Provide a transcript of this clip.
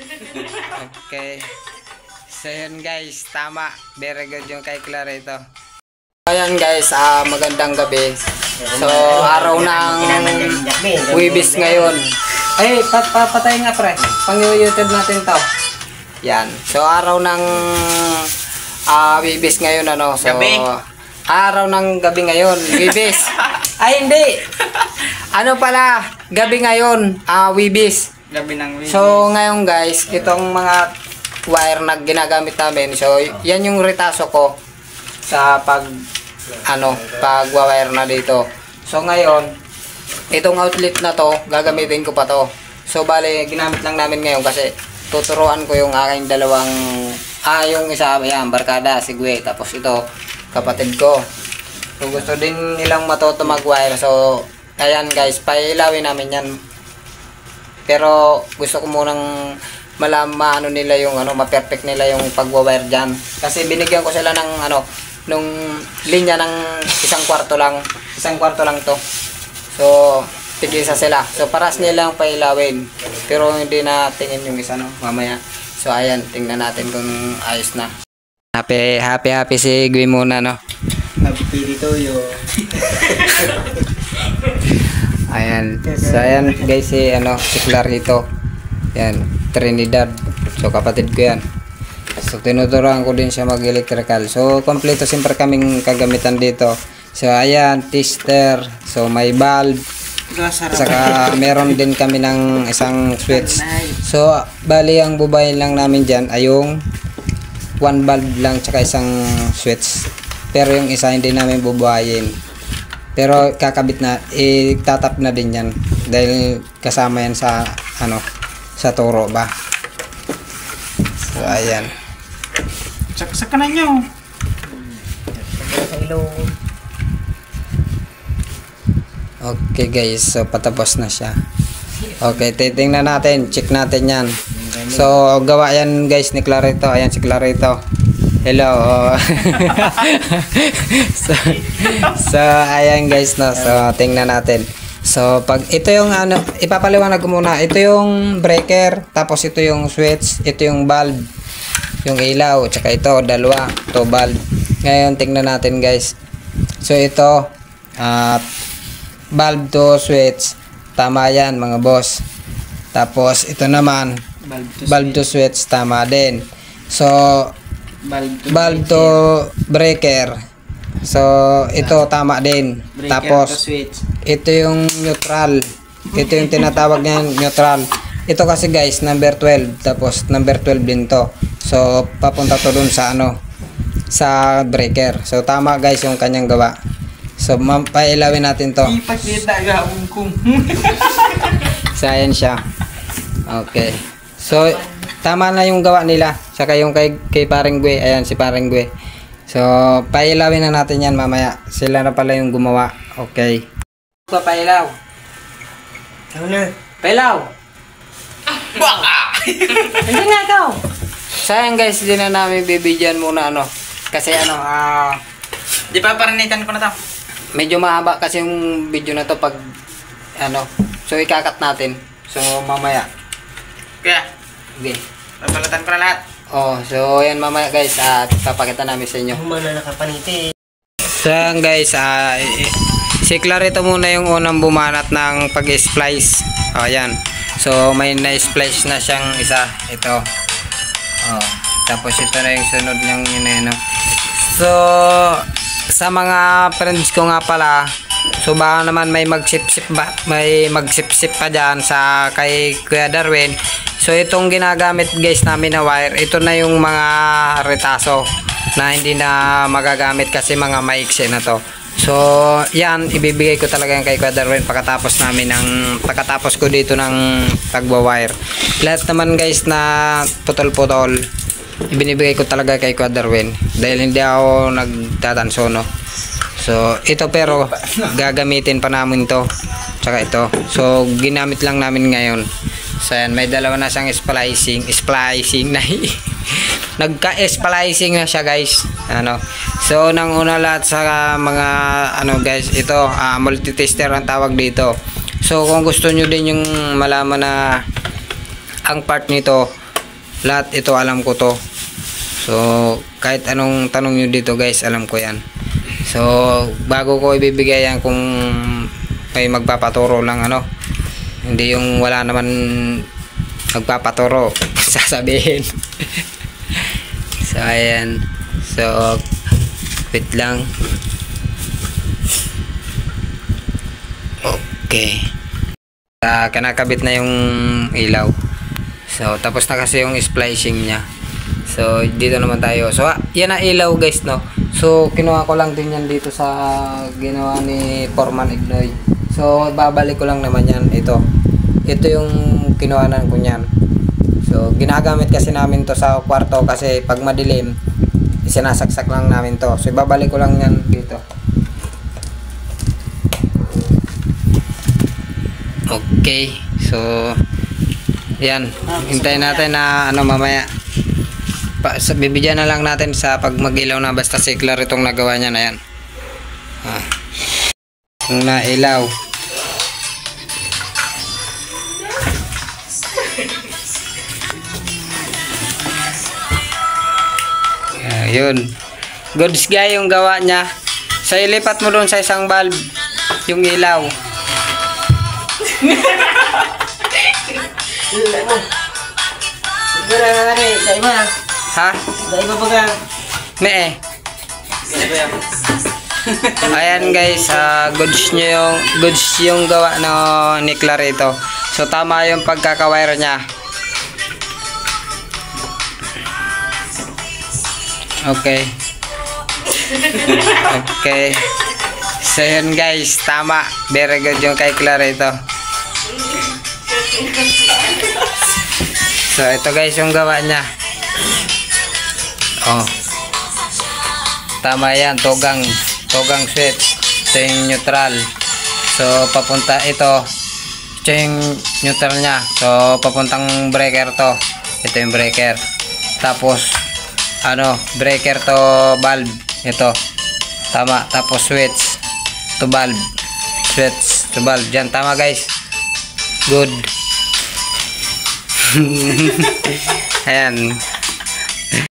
Okay. So yun guys, tama. Very good yung kay Clarito. Ayan guys, magandang gabi. So araw ng Wibis ngayon. Ay, patay nga pre. Pang-YouTube natin to. Yan. So araw ng Wibis ngayon ano. So araw ng gabi ngayon, Wibis. Ay hindi. Ano pala, gabi ngayon, Wibis. Gabi ng Wibis. So ngayon guys, itong mga wire na ginagamit namin. So yan yung retaso ko sa pag-wire na dito. So ngayon, itong outlet na to, gagamitin ko pa to. So bale, ginamit lang namin ngayon kasi tuturuan ko yung aking dalawang yung isa, yan, barkada, si Gwe. Tapos ito, kapatid ko. So gusto din nilang matuto mag-wire. So ayan guys, pailawin namin yan. Pero gusto ko munang maano nila yung ma-perfect nila yung pagwa-wire diyan. Kasi binigyan ko sila ng nung linya ng isang kwarto lang to. So tigisa sila. So paras nilang pailawin. Pero hindi na tingin yung isa mamaya. So ayan, tingnan natin kung ayos na. Happy si Gwi muna Happy dito yo. Ayan. So ayan guys si Clarito. Yan, Trinidad. So kapatid ko yan. So tinuturuan ko din siya mag-electrical. So kompleto siyempre kaming kagamitan dito. So ayan, tester. So may bulb. Saka meron din kami ng isang switch. So bali ang bubayin lang namin dyan ay yung one bulb lang tsaka isang switch. Pero yung isa hindi namin bubuhayin. Pero kakabit na, itatap na din yan. Dahil kasama yan sa sa turo ba. So ayan. Saksak na nyo. Okay guys, so patapos na siya. Okay, titingnan natin, check natin yan. So gawa yan guys ni Clarito. Ayan si Clarito. Hello. so ayan guys so tingnan natin. So pag ito yung ipapaliwanag ko muna. Ito yung breaker, tapos ito yung switch, ito yung bulb, yung ilaw, tsaka ito dalawa, to bulb. Ngayon tingnan natin guys. So ito bulb to switch, tama yan mga boss. Tapos ito naman bulb to switch, tama din. So bulb to breaker. So ito tama din. Tapos ito yung neutral. Ito yung tinatawag niya neutral. Ito kasi guys number 12. Tapos number 12 din to. So papunta to dun sa sa breaker. So tama guys yung kanyang gawa. So pailawin natin to. Ipakita gawin kong. Sayan siya. Okay. So tama na yung gawa nila. Saka yung kay Paring Gwe. Ayan si Paring Gwe. So pailawin na natin yan mamaya. Sila na pala yung gumawa. Okay. Pailaw. Ano na? Pailaw. Baka! Hindi nga ikaw. Sayang guys, hindi na namin bibigyan muna kasi di ba parinitan ko na to? medyo mahaba kasi yung video na to pag so ikakat natin. So mamaya. Kaya? Okay. Papalatan ko na lahat. So yan mamaya guys, at papakita namin sa inyo. Humana nakapaniti. So yan guys, si Clarito muna yung unang bumanat ng pag-splice. Ayan. So may na-splice na siyang isa. Ito. Tapos ito na yung sunod niyang So sa mga friends ko nga pala, so baka naman may magsip-sip pa dyan sa kay Kuya Darwin. So itong ginagamit guys namin na wire, ito na yung mga retaso na hindi na magagamit kasi mga maiksi na to. So yan, ibibigay ko talaga yan kay Kuya Darwin pagkatapos ko dito ng pagwa-wire. Lahat naman guys na putol-putol, ibinibigay ko talaga kay Kuya Darwin dahil hindi ako nagtatanso So ito pero gagamitin pa namin to. Tsaka ito. So ginamit lang namin ngayon. So yan, may dalawa na siyang splicing na nagka-splicing na siya guys. So nang una lahat sa mga guys, ito multi-tester ang tawag dito. So kung gusto nyo din yung malaman na ang part nito, lahat ito alam ko to. So kahit anong tanong nyo dito guys, alam ko yan. So bago ko ibibigay yan, kung may magpapaturo lang ano, hindi yung wala naman magpapaturo sasabihin. So ayan, so wait lang. Okay, kinakabit na yung ilaw. So tapos na kasi yung splicing nya. So dito naman tayo. So yan ang ilaw guys, no. So kinuha ko lang din yan dito sa ginawa ni Foreman Ignoy. So babalik ko lang naman yan. Ito yung kinuhanan ko niyan. So ginagamit kasi namin to sa kwarto kasi pag madilim sinasaksak lang namin to. So babalik ko lang yan dito. Okay, so yan, hintayin natin na ano mamaya. Bibigyan na lang natin sa pag mag-ilaw na, basta siklar itong nagawa niya na yan. Kung nailaw. Yun. Goods guy yung gawa niya. So ilipat mo doon sa isang bulb yung ilaw. Ha? Me ayan guys, goods yung gawa ni Clarito. So tama yung pagkakawire niya. Okay. Okay. So yun guys, tama. Very good yung kay Clarito. So ito guys yung gawa niya. Oh. Tama yan, togang switch. Ito yung neutral. So papunta ito yung neutral niya. So papuntang breaker to. Ito yung breaker. Tapos breaker to bulb. Ito. Tama. Tapos switch to bulb. Switch to bulb. Diyan tama guys. Good. Ayan.